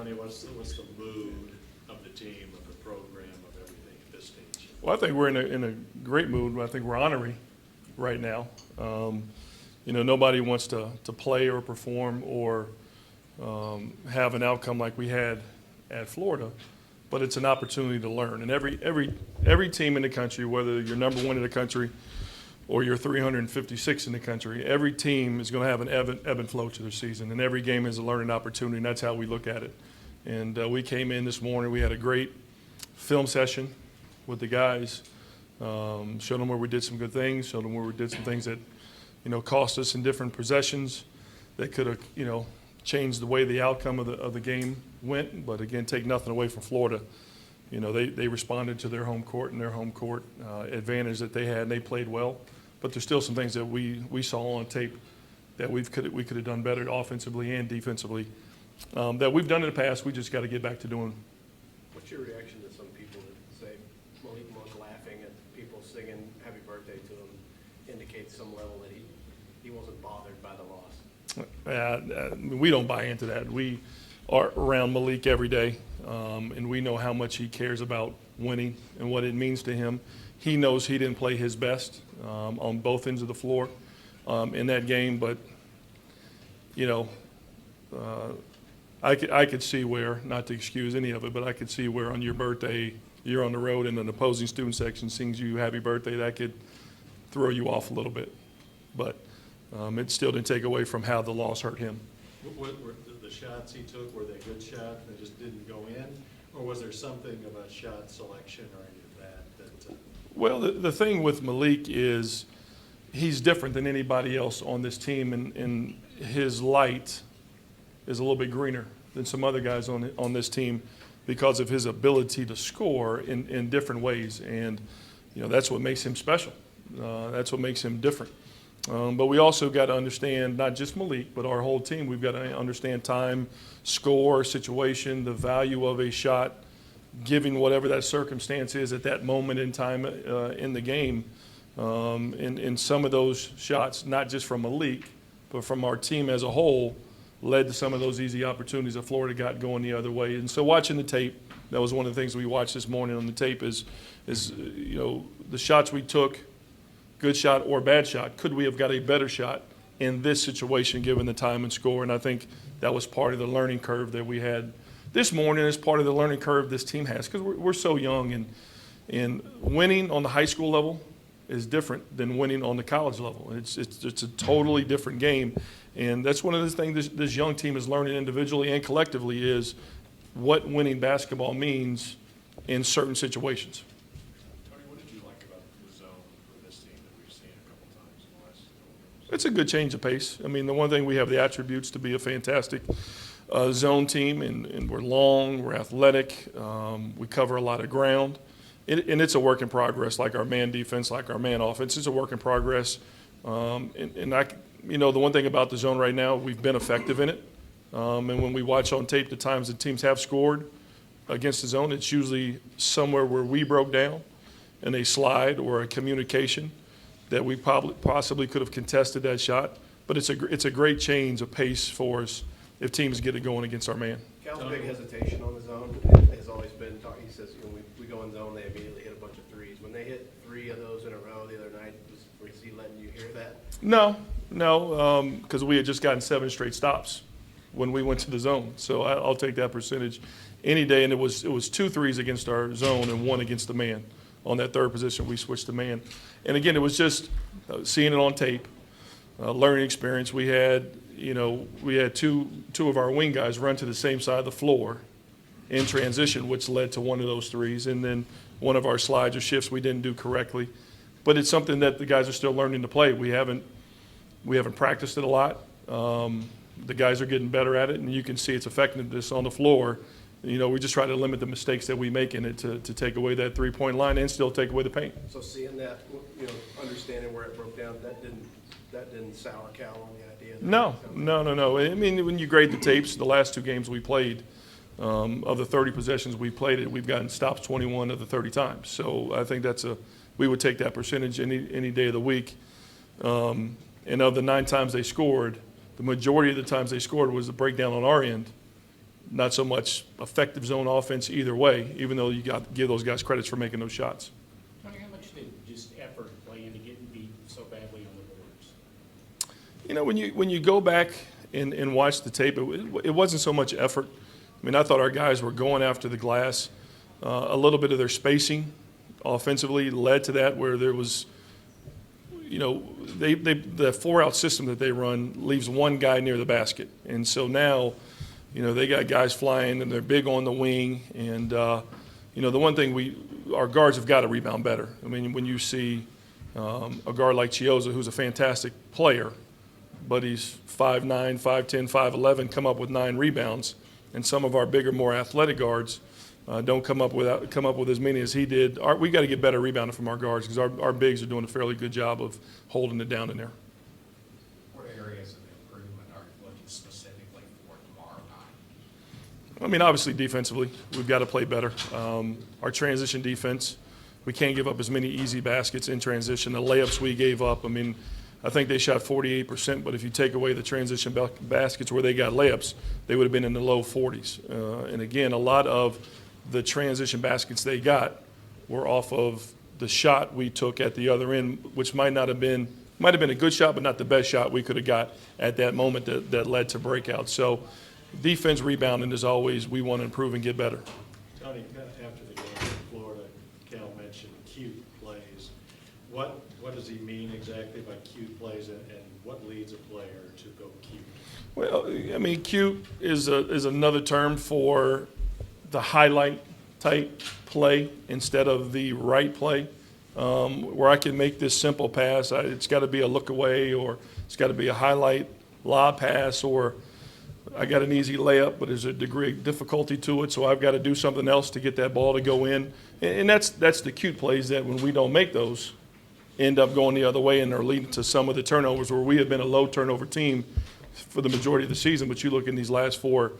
Tony, what's the mood of the team, of the program, of everything at this stage? Well, I think we're in a great mood. I think we're honorary right now. Nobody wants to play or perform or have an outcome like we had at Florida, but it's an opportunity to learn. And every team in the country, whether you're number one in the country or you're 356 in the country, every team is going to have an ebb and flow to their season, and every game is a learning opportunity, and that's how we look at it. And we came in this morning, we had a great film session with the guys, showed them where we did some good things, showed them where we did some things that, cost us in different possessions that could have, changed the way the outcome of the game went. But again, take nothing away from Florida. They responded to their home court and their home court advantage that they had, and they played well. But there's still some things that we saw on tape that we could have done better offensively and defensively that we've done in the past. We just got to get back to doing. What's your reaction to some people that say Malik Monk laughing at people singing happy birthday to him indicates some level that he wasn't bothered by the loss? We don't buy into that. We are around Malik every day, and we know how much he cares about winning and what it means to him. He knows he didn't play his best on both ends of the floor in that game, but I could see where, not to excuse any of it, but I could see where on your birthday you're on the road and an opposing student section sings you happy birthday. That could throw you off a little bit, but it still didn't take away from how the loss hurt him. What were the shots he took, were they good shots that just didn't go in? Or was there something about shot selection or any of that? Well, the thing with Malik is he's different than anybody else on this team, and his light is a little bit greener than some other guys on this team because of his ability to score in different ways. And, that's what makes him special. That's what makes him different. But we also got to understand, not just Malik, but our whole team, we've got to understand time, score, situation, the value of a shot, given whatever that circumstance is at that moment in time in the game. And some of those shots, not just from Malik, but from our team as a whole, led to some of those easy opportunities that Florida got going the other way. And so watching the tape, that was one of the things we watched this morning on the tape is the shots we took, good shot or bad shot, could we have got a better shot in this situation given the time and score? And I think that was part of the learning curve that we had this morning, as part of the learning curve this team has, because we're so young, and winning on the high school level is different than winning on the college level. It's a totally different game, and that's one of the things this young team is learning individually and collectively is what winning basketball means in certain situations. Tony, what did you like about the zone for this team that we've seen a couple times in the last couple games? It's a good change of pace. I mean, the one thing we have the attributes to be a fantastic zone team, and we're long, we're athletic, we cover a lot of ground, and it's a work in progress, like our man defense, like our man offense. It's a work in progress, and the one thing about the zone right now, we've been effective in it, and when we watch on tape the times that teams have scored against the zone, it's usually somewhere where we broke down in a slide or a communication that we possibly could have contested that shot, but it's a great change of pace for us if teams get it going against our man. Cal's big hesitation on the zone has always been, he says, we go in zone, they immediately hit a bunch of threes. When they hit 3 of those in a row the other night, was he letting you hear that? No, because we had just gotten 7 straight stops when we went to the zone. So I'll take that percentage any day, and it was 2 threes against our zone and 1 against the man. On that third position, we switched to man. And again, it was just seeing it on tape, learning experience. We had two of our wing guys run to the same side of the floor in transition, which led to one of those threes. And then one of our slides or shifts we didn't do correctly. But it's something that the guys are still learning to play. We haven't practiced it a lot. The guys are getting better at it, and you can see its effectiveness on the floor. We just try to limit the mistakes that we make in it to take away that three-point line and still take away the paint. So seeing that, understanding where it broke down, that didn't sour Cal on the idea? No. I mean, when you grade the tapes, the last 2 games we played, of the 30 possessions we played we've gotten stops 21 of the 30 times. So I think we would take that percentage any day of the week. And of the 9 times they scored, the majority of the times they scored was a breakdown on our end not so much effective zone offense either way, even though you got to give those guys credits for making those shots. Tony, how much did just effort play into getting beat so badly on the boards? You know, when you go back and watch the tape, it wasn't so much effort. I mean, I thought our guys were going after the glass. A little bit of their spacing offensively led to that, where there was, you know, the 4-out system that they run leaves one guy near the basket. And so now, you know, they got guys flying and they're big on the wing. And, you know, the one thing our guards have got to rebound better. I mean, when you see a guard like Chioza, who's a fantastic player, but he's 5'9", 5'10", 5'11", come up with 9 rebounds. And some of our bigger, more athletic guards don't come up with as many as he did. We got to get better rebounding from our guards, because our bigs are doing a fairly good job of holding it down in there. What areas of improvement are you looking specifically for tomorrow night? I mean, obviously defensively, we've got to play better. Our transition defense, we can't give up as many easy baskets in transition. The layups we gave up, I mean, I think they shot 48%, but if you take away the transition baskets where they got layups, they would have been in the low 40s. And again, a lot of the transition baskets they got were off of the shot we took at the other end, which might have been a good shot, but not the best shot we could have got at that moment that led to breakout. So defense rebounding is always, we want to improve and get better. Tony, after the game in Florida, Cal mentioned cute plays. What does he mean exactly by cute plays, and what leads a player to go cute? Well, I mean, cute is another term for the highlight type play instead of the right play, where I can make this simple pass. It's got to be a look away, or it's got to be a highlight lob pass, or I got an easy layup, but there's a degree of difficulty to it, so I've got to do something else to get that ball to go in. And that's the cute plays that when we don't make those, end up going the other way and are leading to some of the turnovers, where we have been a low turnover team for the majority of the season. But you look in these last 4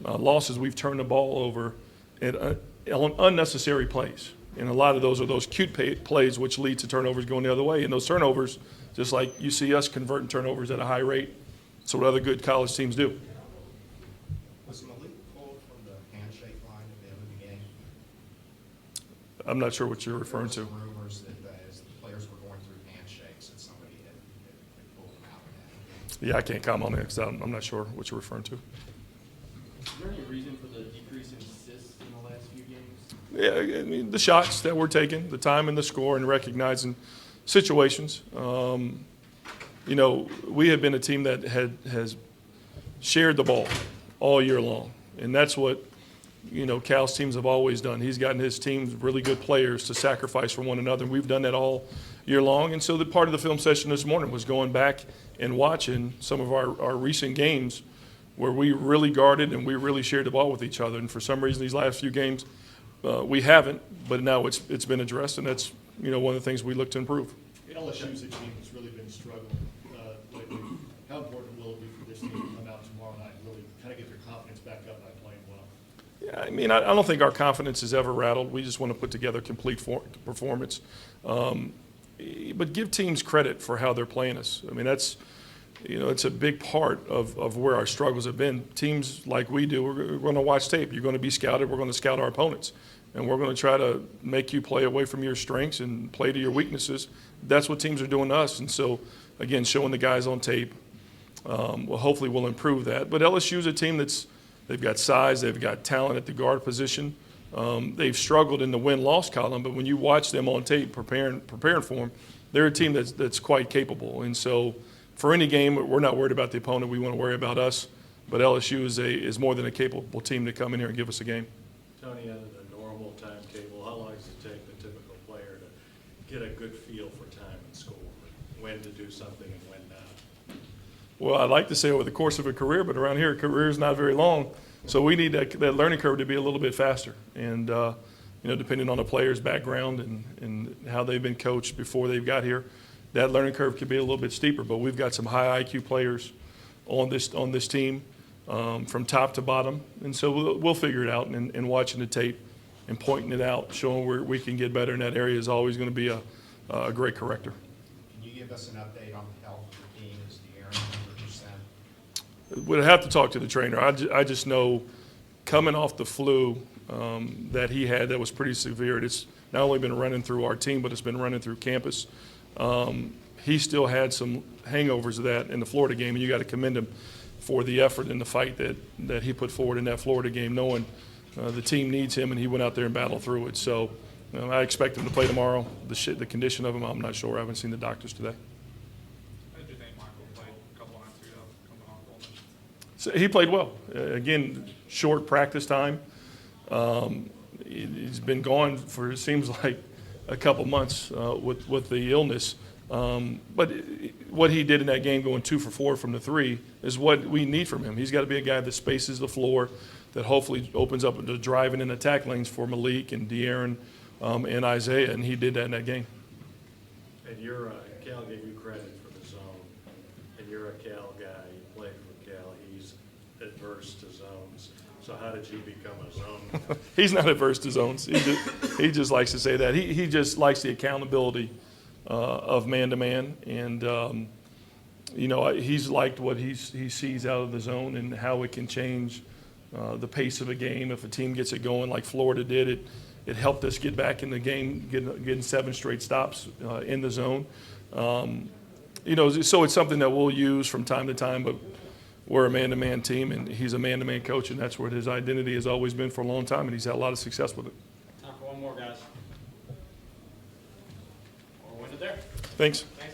losses, we've turned the ball over on unnecessary plays. And a lot of those are those cute plays which lead to turnovers going the other way. And those turnovers, just like you see us converting turnovers at a high rate, that's what other good college teams do. Was Malik pulled from the handshake line at the end of the game? I'm not sure what you're referring There to. were some rumors that as the players were going through handshakes, that somebody had pulled them out of that. Yeah, I can't comment on that because I'm not sure what you're referring to. Is there any reason for the decrease in assists in the last few games? Yeah, I mean, the shots that we're taking, the time and the score, and recognizing situations. You know, we have been a team that has shared the ball all year long, and that's what, you know, Cal's teams have always done. He's gotten his teams really good players to sacrifice for one another, and we've done that all year long. And so the part of the film session this morning was going back and watching some of our recent games where we really guarded and we really shared the ball with each other. And for some reason, these last few games, we haven't, but now it's been addressed, and that's, you know, one of the things we look to improve. LSU's a team that's really been struggling lately. How important will it be for this team to come out tomorrow night and really kind of get their confidence back up by playing well? Yeah, I mean, I don't think our confidence is ever rattled. We just want to put together a complete performance. But give teams credit for how they're playing us. I mean, that's, you know, it's a big part of where our struggles have been. Teams like we do, we're going to watch tape. You're going to be scouted. We're going to scout our opponents. And we're going to try to make you play away from your strengths and play to your weaknesses. That's what teams are doing to us. And so, again, showing the guys on tape, hopefully we'll improve that. But LSU is a team they've got size, they've got talent at the guard position. They've struggled in the win-loss column, but when you watch them on tape preparing for them, they're a team that's quite capable. And so for any game, we're not worried about the opponent. We want to worry about us. But LSU is more than a capable team to come in here and give us a game. Tony, under the normal timetable, how long does it take the typical player to get a good feel for time and score, when to do something and when not? Well, I'd like to say over the course of a career, but around here, a career is not very long. So we need that learning curve to be a little bit faster. And, you know, depending on the player's background and how they've been coached before they've got here, that learning curve could be a little bit steeper. But we've got some high IQ players on this team from top to bottom. And so we'll figure it out, and watching the tape and pointing it out, showing where we can get better in that area is always going to be a great corrector. Can you give us an update on the health of the team? Is De'Aaron 100%? We'd have to talk to the trainer. I just know coming off the flu that he had that was pretty severe. It's not only been running through our team, but it's been running through campus. He still had some hangovers of that in the Florida game, and you got to commend him for the effort and the fight that he put forward in that Florida game, knowing the team needs him, and he went out there and battled through it. So I expect him to play tomorrow. The condition of him, I'm not sure. I haven't seen the doctors today. How did you think Michael played a couple nights ago coming off illness? So he played well. Again, short practice time. He's been gone for, it seems like, a couple months with the illness. But what he did in that game, going 2 for 4 from the 3, is what we need from him. He's got to be a guy that spaces the floor, that hopefully opens up the driving and attack lanes for Malik and De'Aaron and Isaiah, and he did that in that game. And Cal gave you credit for the zone, and you're a Cal guy, you played for Cal, he's adverse to zones. So how did you become a zone? He's not adverse to zones. He just likes to say that. He just likes the accountability of man-to-man, and he's liked what he sees out of the zone and how it can change the pace of a game. If a team gets it going like Florida did, it helped us get back in the game, getting 7 straight stops in the zone. So it's something that we'll use from time to time, but we're a man-to-man team, and he's a man-to-man coach, and that's what his identity has always been for a long time, and he's had a lot of success with it. Time for one more, guys. Or win it there. Thanks. Thank